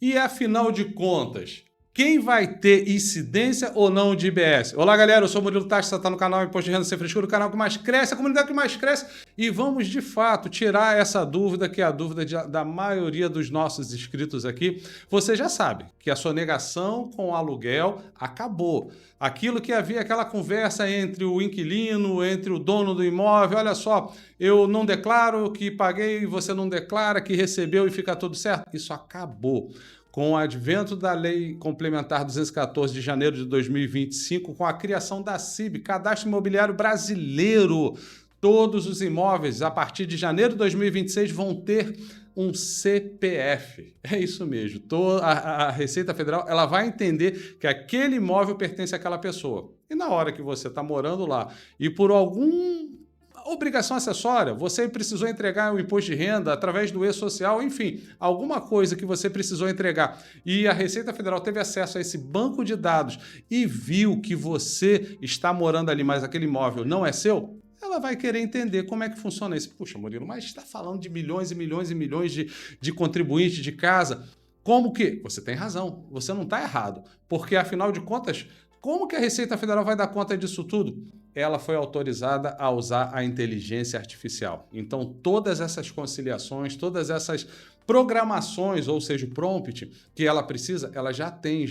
E afinal de contas, quem vai ter incidência ou não de IBS? Olá, galera, eu sou o Murilo Tati, você está no canal Imposto de Renda Sem Frescura, o canal que mais cresce, a comunidade que mais cresce, e vamos, de fato, tirar essa dúvida, que é a dúvida da maioria dos nossos inscritos aqui. Você já sabe que a sonegação com o aluguel acabou. Aquilo que havia aquela conversa entre o inquilino, entre o dono do imóvel, olha só, eu não declaro que paguei, você não declara que recebeu e fica tudo certo. Isso acabou. Com o advento da Lei Complementar 214 de janeiro de 2025, com a criação da CIB, Cadastro Imobiliário Brasileiro, todos os imóveis, a partir de janeiro de 2026, vão ter um CPF. É isso mesmo. A Receita Federal ela vai entender que aquele imóvel pertence àquela pessoa. E na hora que você está morando lá e por alguma obrigação acessória, você precisou entregar o imposto de renda através do e-social, enfim, alguma coisa que você precisou entregar e a Receita Federal teve acesso a esse banco de dados e viu que você está morando ali, mas aquele imóvel não é seu, ela vai querer entender como é que funciona isso. Puxa, Murilo, mas está falando de milhões e milhões e milhões de contribuintes de casa. Como que? Você tem razão, você não está errado, porque afinal de contas, como que a Receita Federal vai dar conta disso tudo? Ela foi autorizada a usar a inteligência artificial. Então, todas essas conciliações, todas essas programações, ou seja, o prompt que ela precisa, ela já tem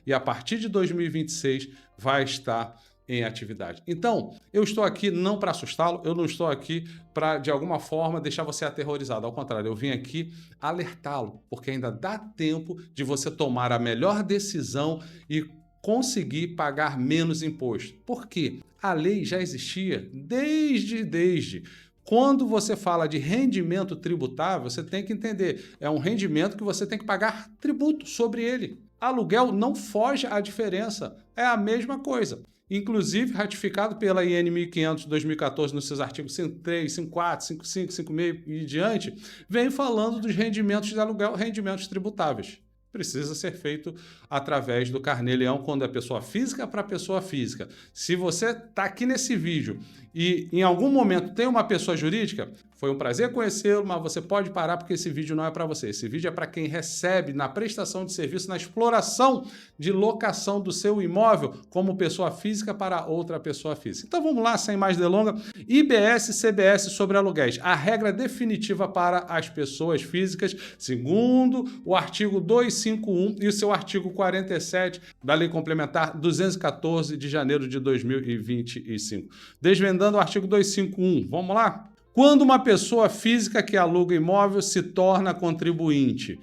e a partir de 2026 vai estar em atividade. Então, eu estou aqui não para assustá-lo, eu não estou aqui para, de alguma forma, deixar você aterrorizado. Ao contrário, eu vim aqui alertá-lo, porque ainda dá tempo de você tomar a melhor decisão e conseguir pagar menos imposto. Por quê? A lei já existia desde. Quando você fala de rendimento tributável, você tem que entender, é um rendimento que você tem que pagar tributo sobre ele. Aluguel não foge à diferença, é a mesma coisa. Inclusive, ratificado pela IN 1500 de 2014, nos seus artigos 53, 54, 55, 56 e diante, vem falando dos rendimentos de aluguel, rendimentos tributáveis. Precisa ser feito através do Carnê-Leão, quando é pessoa física para pessoa física. Se você está aqui nesse vídeo e em algum momento tem uma pessoa jurídica, foi um prazer conhecê-lo, mas você pode parar porque esse vídeo não é para você. Esse vídeo é para quem recebe na prestação de serviço, na exploração de locação do seu imóvel como pessoa física para outra pessoa física. Então vamos lá, sem mais delongas. IBS e CBS sobre aluguéis. A regra definitiva para as pessoas físicas, segundo o artigo 251 e o seu artigo 47 da Lei Complementar 214 de janeiro de 2025. Desvendando o artigo 251, vamos lá? Quando uma pessoa física que aluga imóvel se torna contribuinte?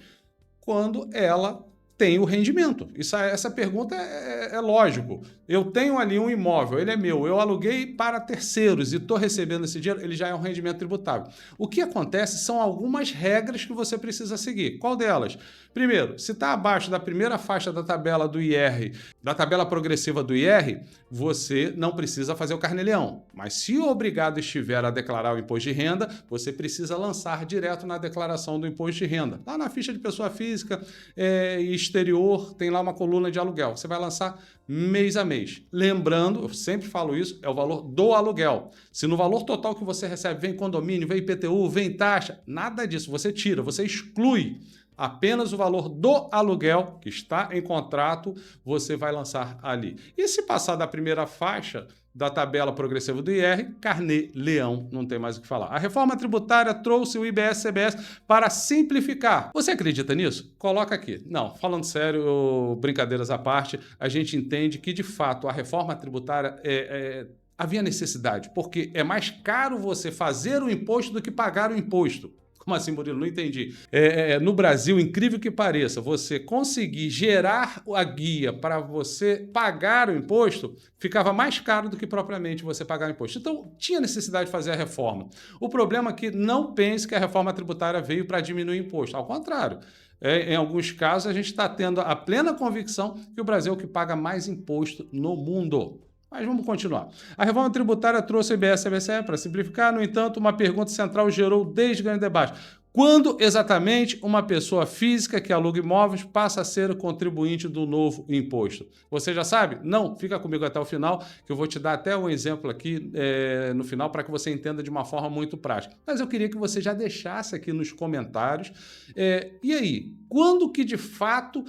Quando ela tem o rendimento. Essa pergunta é lógico. Eu tenho ali um imóvel, ele é meu, eu aluguei para terceiros e estou recebendo esse dinheiro, ele já é um rendimento tributável. O que acontece são algumas regras que você precisa seguir. Qual delas? Primeiro, se está abaixo da primeira faixa da tabela do IR, da tabela progressiva do IR, você não precisa fazer o Carnê-Leão. Mas se o obrigado estiver a declarar o imposto de renda, você precisa lançar direto na declaração do imposto de renda. Lá na ficha de pessoa física e exterior, tem lá uma coluna de aluguel. Você vai lançar mês a mês. Lembrando, eu sempre falo isso, é o valor do aluguel. Se no valor total que você recebe vem condomínio, vem IPTU, vem taxa, nada disso, você tira, você exclui apenas o valor do aluguel que está em contrato, você vai lançar ali. E se passar da primeira faixa da tabela progressiva do IR, Carnê-Leão, não tem mais o que falar. A reforma tributária trouxe o IBS-CBS para simplificar. Você acredita nisso? Coloca aqui. Não, falando sério, brincadeiras à parte, a gente entende que, de fato, a reforma tributária havia necessidade, porque é mais caro você fazer o imposto do que pagar o imposto. Como assim, Murilo? Não entendi. No Brasil, incrível que pareça, você conseguir gerar a guia para você pagar o imposto ficava mais caro do que propriamente você pagar o imposto. Então, tinha necessidade de fazer a reforma. O problema é que não pense que a reforma tributária veio para diminuir o imposto. Ao contrário. Em alguns casos, a gente está tendo a plena convicção que o Brasil é o que paga mais imposto no mundo. Mas vamos continuar. A reforma tributária trouxe o IBS e CBS para simplificar, no entanto, uma pergunta central gerou desde grande debate. Quando exatamente uma pessoa física que aluga imóveis passa a ser o contribuinte do novo imposto? Você já sabe? Não? Fica comigo até o final, que eu vou te dar até um exemplo aqui no final para que você entenda de uma forma muito prática. Mas eu queria que você já deixasse aqui nos comentários. E aí, quando que de fato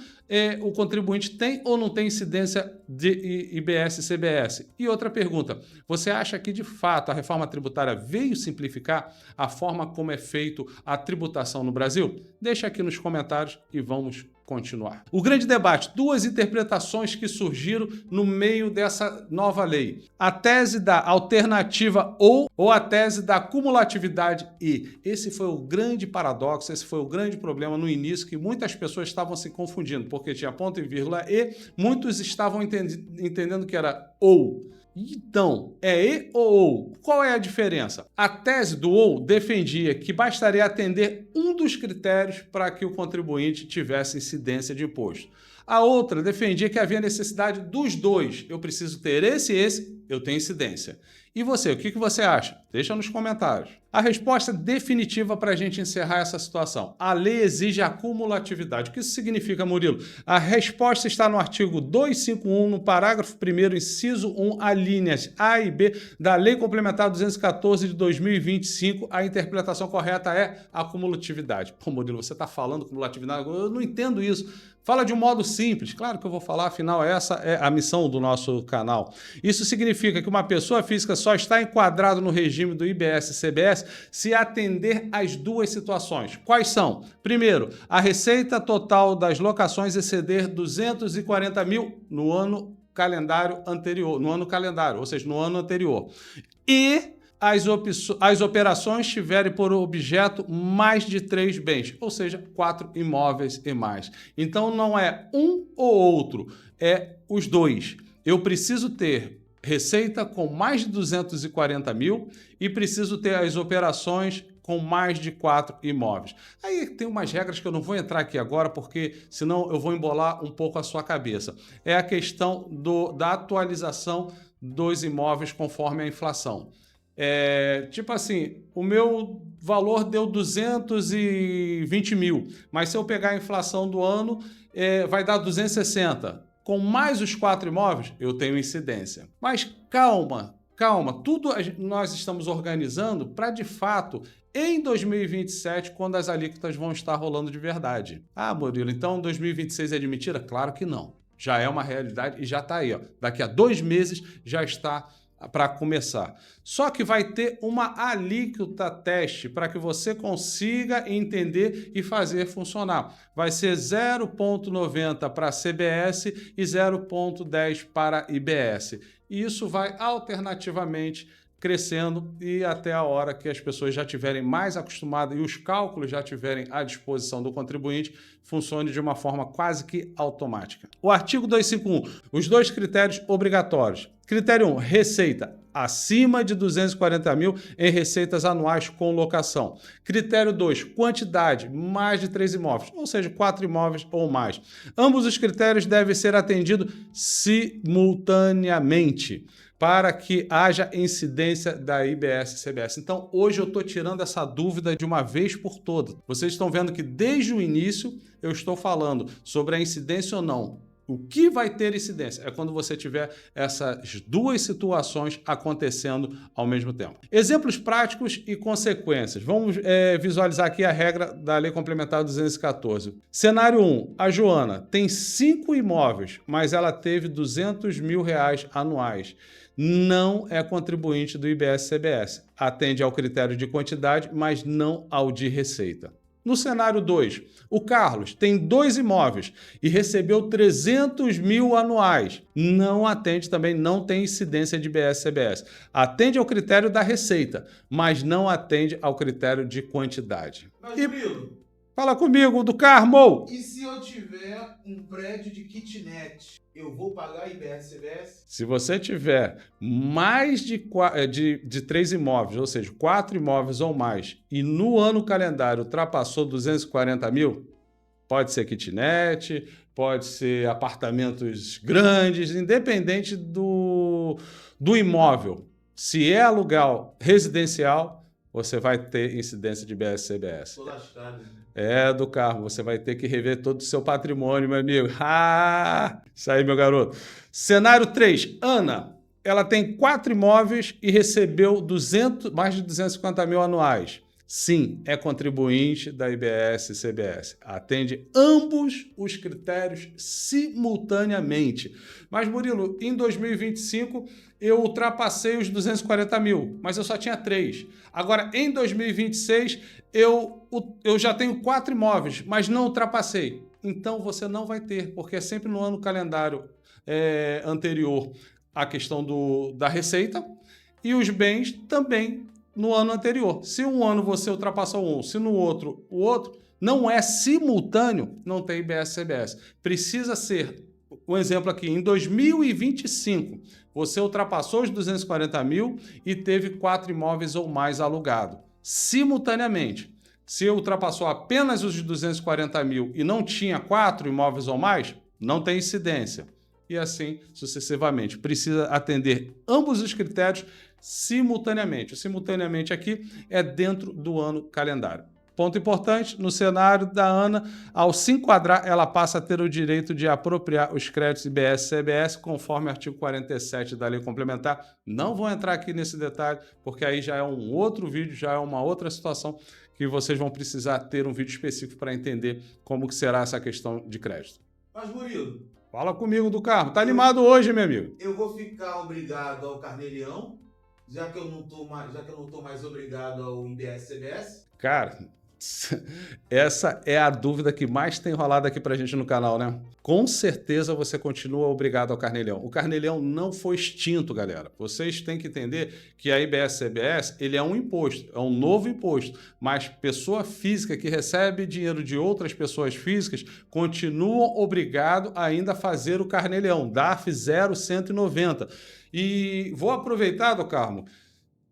o contribuinte tem ou não tem incidência de IBS e CBS? E outra pergunta, você acha que de fato a reforma tributária veio simplificar a forma como é feito a tributação no Brasil? Deixa aqui nos comentários e vamos continuar. O grande debate, duas interpretações que surgiram no meio dessa nova lei. A tese da alternativa ou a tese da cumulatividade e. Esse foi o grande paradoxo, esse foi o grande problema no início, que muitas pessoas estavam se confundindo, porque tinha ponto e vírgula e, muitos estavam entendendo que era ou. Então, é e ou ou? Qual é a diferença? A tese do ou defendia que bastaria atender um dos critérios para que o contribuinte tivesse incidência de imposto. A outra defendia que havia necessidade dos dois. Eu preciso ter esse e esse, eu tenho incidência. E você, o que você acha? Deixa nos comentários. A resposta definitiva para a gente encerrar essa situação. A lei exige a cumulatividade. O que isso significa, Murilo? A resposta está no artigo 251, no parágrafo 1º, inciso 1, alíneas A e B da Lei Complementar 214 de 2025. A interpretação correta é a cumulatividade. Pô, Murilo, você está falando cumulatividade? Eu não entendo isso. Fala de um modo simples. Claro que eu vou falar, afinal, essa é a missão do nosso canal. Isso significa que uma pessoa física só está enquadrado no regime do IBS e CBS se atender às duas situações. Quais são? Primeiro, a receita total das locações exceder 240 mil no ano calendário anterior, ou seja, no ano anterior. E as operações tiverem por objeto mais de 3 bens, ou seja, 4 imóveis e mais. Então não é um ou outro, é os dois. Eu preciso ter receita com mais de 240 mil e preciso ter as operações com mais de 4 imóveis. Aí tem umas regras que eu não vou entrar aqui agora, porque senão eu vou embolar um pouco a sua cabeça. É a questão da atualização dos imóveis conforme a inflação. Tipo assim, o meu valor deu 220 mil, mas se eu pegar a inflação do ano, vai dar 260. Com mais os 4 imóveis, eu tenho incidência. Mas calma, tudo nós estamos organizando para, de fato, em 2027, quando as alíquotas vão estar rolando de verdade. Ah, Murilo, então 2026 é de mentira? Claro que não. Já é uma realidade e já está aí. Ó. Daqui a 2 meses já está para começar. Só que vai ter uma alíquota teste para que você consiga entender e fazer funcionar. Vai ser 0,90 para CBS e 0,10 para IBS. E isso vai alternativamente crescendo e até a hora que as pessoas já estiverem mais acostumadas e os cálculos já estiverem à disposição do contribuinte, funcione de uma forma quase que automática. O artigo 251, os 2 critérios obrigatórios. Critério 1, receita acima de 240 mil em receitas anuais com locação. Critério 2, quantidade, mais de 3 imóveis, ou seja, 4 imóveis ou mais. Ambos os critérios devem ser atendidos simultaneamente, para que haja incidência da IBS e CBS. Então, hoje eu estou tirando essa dúvida de uma vez por todas. Vocês estão vendo que desde o início eu estou falando sobre a incidência ou não. O que vai ter incidência é quando você tiver essas duas situações acontecendo ao mesmo tempo. Exemplos práticos e consequências. Vamos visualizar aqui a regra da Lei Complementar 214. Cenário 1. A Joana tem 5 imóveis, mas ela teve 200 mil reais anuais. Não é contribuinte do IBS-CBS. Atende ao critério de quantidade, mas não ao de receita. No cenário 2, o Carlos tem 2 imóveis e recebeu 300 mil anuais. Não atende também, não tem incidência de IBS-CBS. Atende ao critério da receita, mas não atende ao critério de quantidade. Mas, Murilo, fala comigo, do Carmo! E se eu tiver um prédio de kitnet, eu vou pagar IBS-CBS? Se você tiver mais de 3 imóveis, ou seja, 4 imóveis ou mais, e no ano calendário ultrapassou 240 mil, pode ser kitnet, pode ser apartamentos grandes, independente do imóvel. Se é aluguel residencial, você vai ter incidência de IBS e CBS. Tô lascado. É do carro, você vai ter que rever todo o seu patrimônio, meu amigo. Ah, isso aí, meu garoto. Cenário 3, Ana. Ela tem 4 imóveis e recebeu mais de 250 mil anuais. Sim, é contribuinte da IBS e CBS. Atende ambos os critérios simultaneamente. Mas, Murilo, em 2025 eu ultrapassei os 240 mil, mas eu só tinha 3. Agora, em 2026, eu já tenho 4 imóveis, mas não ultrapassei. Então, você não vai ter, porque é sempre no ano calendário anterior a questão da receita e os bens também no ano anterior. Se um ano você ultrapassou um, se no outro o outro, não é simultâneo, não tem IBS e CBS. Precisa ser, um exemplo aqui, em 2025, você ultrapassou os 240 mil e teve 4 imóveis ou mais alugados, simultaneamente. Se ultrapassou apenas os 240 mil e não tinha 4 imóveis ou mais, não tem incidência. E assim sucessivamente. Precisa atender ambos os critérios simultaneamente. O simultaneamente aqui é dentro do ano calendário. Ponto importante, no cenário da Ana, ao se enquadrar, ela passa a ter o direito de apropriar os créditos IBS e CBS, conforme o artigo 47 da Lei Complementar. Não vou entrar aqui nesse detalhe, porque aí já é um outro vídeo, já é uma outra situação que vocês vão precisar ter um vídeo específico para entender como que será essa questão de crédito. Mas, Murilo, fala comigo do carro. Tá animado hoje, meu amigo? Eu vou ficar obrigado ao Carneirinho, já que eu não tô mais obrigado ao IBS CBS? Cara, essa é a dúvida que mais tem rolado aqui pra gente no canal, né? Com certeza você continua obrigado ao Carneirinho. O Carneirinho não foi extinto, galera. Vocês têm que entender que a IBS-CBS, ele é um imposto, é um novo imposto, mas pessoa física que recebe dinheiro de outras pessoas físicas continuam obrigado ainda a fazer o Carneirinho, DARF 0190. E vou aproveitar, do Carmo,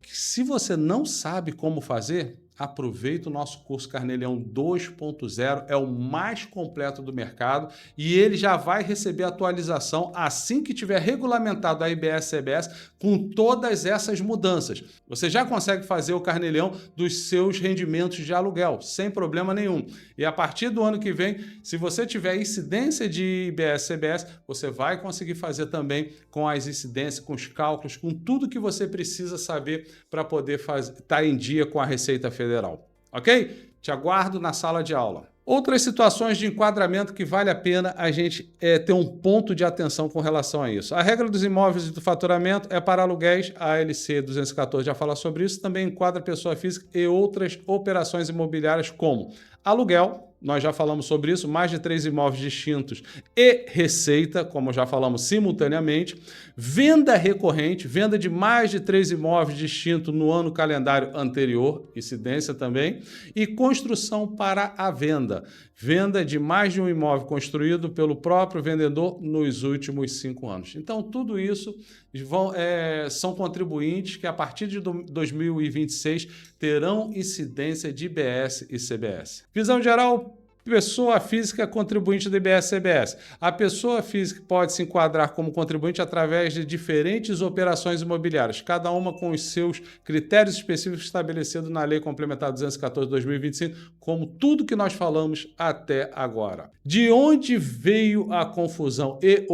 que se você não sabe como fazer, aproveita o nosso curso Carneirinho 2.0, é o mais completo do mercado e ele já vai receber atualização assim que tiver regulamentado a IBS-CBS com todas essas mudanças. Você já consegue fazer o Carneirinho dos seus rendimentos de aluguel, sem problema nenhum. E a partir do ano que vem, se você tiver incidência de IBS-CBS, você vai conseguir fazer também com as incidências, com os cálculos, com tudo que você precisa saber para poder estar em dia com a Receita Federal. Ok? Te aguardo na sala de aula. Outras situações de enquadramento que vale a pena a gente ter um ponto de atenção com relação a isso. A regra dos imóveis e do faturamento é para aluguéis, a ALC 214 já fala sobre isso, também enquadra pessoa física e outras operações imobiliárias como aluguel, nós já falamos sobre isso, mais de 3 imóveis distintos e receita, como já falamos simultaneamente, venda recorrente, venda de mais de 3 imóveis distintos no ano calendário anterior, incidência também, e construção para a venda, venda de mais de um imóvel construído pelo próprio vendedor nos últimos 5 anos. Então, tudo isso são contribuintes que, a partir de 2026, terão incidência de IBS e CBS. Visão geral, pessoa física contribuinte do IBS-CBS. A pessoa física pode se enquadrar como contribuinte através de diferentes operações imobiliárias, cada uma com os seus critérios específicos estabelecidos na Lei Complementar 214/2025, como tudo que nós falamos até agora. De onde veio a confusão? E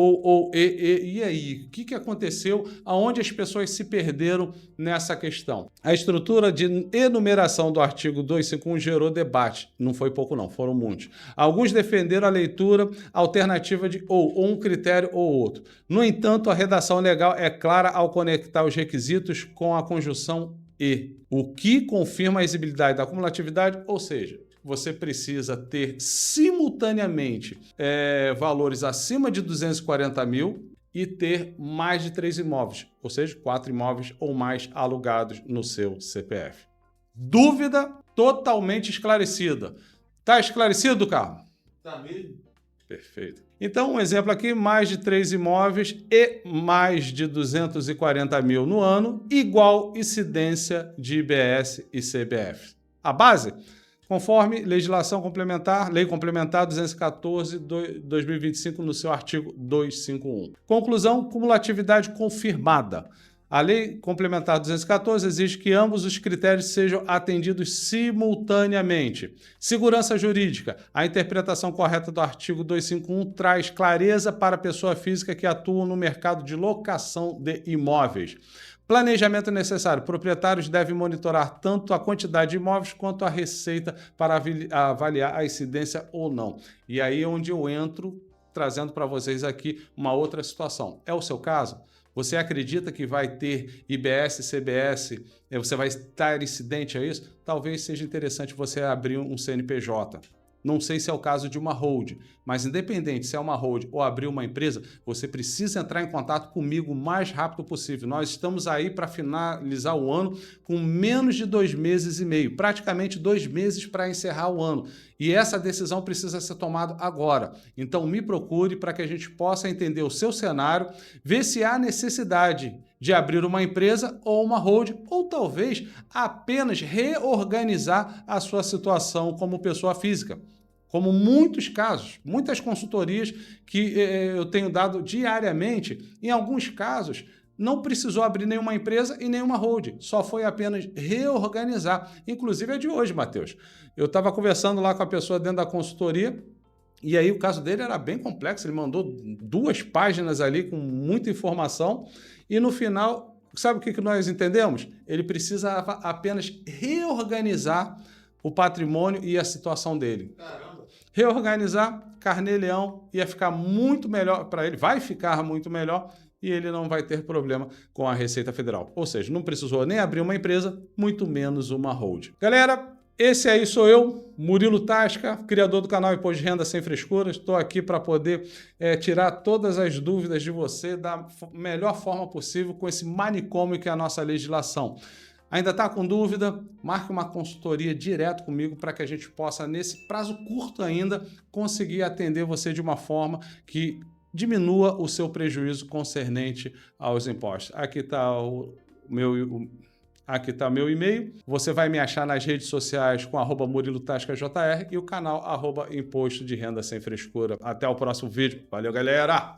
aí? O que aconteceu? Aonde as pessoas se perderam nessa questão? A estrutura de enumeração do artigo 251 gerou debate. Não foi pouco não, foram muitos. Alguns defenderam a leitura alternativa de ou um critério ou outro. No entanto, a redação legal é clara ao conectar os requisitos com a conjunção e, o que confirma a exigibilidade da cumulatividade, ou seja, você precisa ter simultaneamente valores acima de 240 mil e ter mais de 3 imóveis, ou seja, 4 imóveis ou mais alugados no seu CPF. Dúvida totalmente esclarecida. Tá esclarecido, Carlos? Tá mesmo? Perfeito. Então, um exemplo aqui, mais de 3 imóveis e mais de 240 mil no ano, igual incidência de IBS e CBF. A base? Conforme legislação complementar, Lei Complementar 214/2025, no seu artigo 251. Conclusão, cumulatividade confirmada. A Lei Complementar 214 exige que ambos os critérios sejam atendidos simultaneamente. Segurança jurídica. A interpretação correta do artigo 251 traz clareza para a pessoa física que atua no mercado de locação de imóveis. Planejamento necessário. Proprietários devem monitorar tanto a quantidade de imóveis quanto a receita para avaliar a incidência ou não. E aí é onde eu entro trazendo para vocês aqui uma outra situação. É o seu caso? Você acredita que vai ter IBS, CBS, você vai estar incidente a isso? Talvez seja interessante você abrir um CNPJ. Não sei se é o caso de uma hold, mas independente se é uma hold ou abrir uma empresa, você precisa entrar em contato comigo o mais rápido possível. Nós estamos aí para finalizar o ano com menos de 2 meses e meio, praticamente 2 meses para encerrar o ano. E essa decisão precisa ser tomada agora. Então me procure para que a gente possa entender o seu cenário, ver se há necessidade de abrir uma empresa ou uma hold, ou talvez apenas reorganizar a sua situação como pessoa física. Como muitos casos, muitas consultorias que eu tenho dado diariamente, em alguns casos, não precisou abrir nenhuma empresa e nenhuma hold, só foi apenas reorganizar. Inclusive é de hoje, Matheus. Eu estava conversando lá com a pessoa dentro da consultoria, e aí o caso dele era bem complexo, ele mandou 2 páginas ali com muita informação, e no final, sabe o que nós entendemos? Ele precisa apenas reorganizar o patrimônio e a situação dele. Caramba. Reorganizar, Carnê-Leão ia ficar muito melhor para ele, vai ficar muito melhor, e ele não vai ter problema com a Receita Federal. Ou seja, não precisou nem abrir uma empresa, muito menos uma hold. Galera, esse aí sou eu, Murilo Tasca, criador do canal Imposto de Renda Sem Frescura. Estou aqui para poder tirar todas as dúvidas de você da melhor forma possível com esse manicômio que é a nossa legislação. Ainda está com dúvida? Marque uma consultoria direto comigo para que a gente possa, nesse prazo curto ainda, conseguir atender você de uma forma que diminua o seu prejuízo concernente aos impostos. Aqui está o meu... Aqui está meu e-mail. Você vai me achar nas redes sociais com @MuriloTascaJR e o canal @Imposto de Renda Sem Frescura. Até o próximo vídeo. Valeu, galera!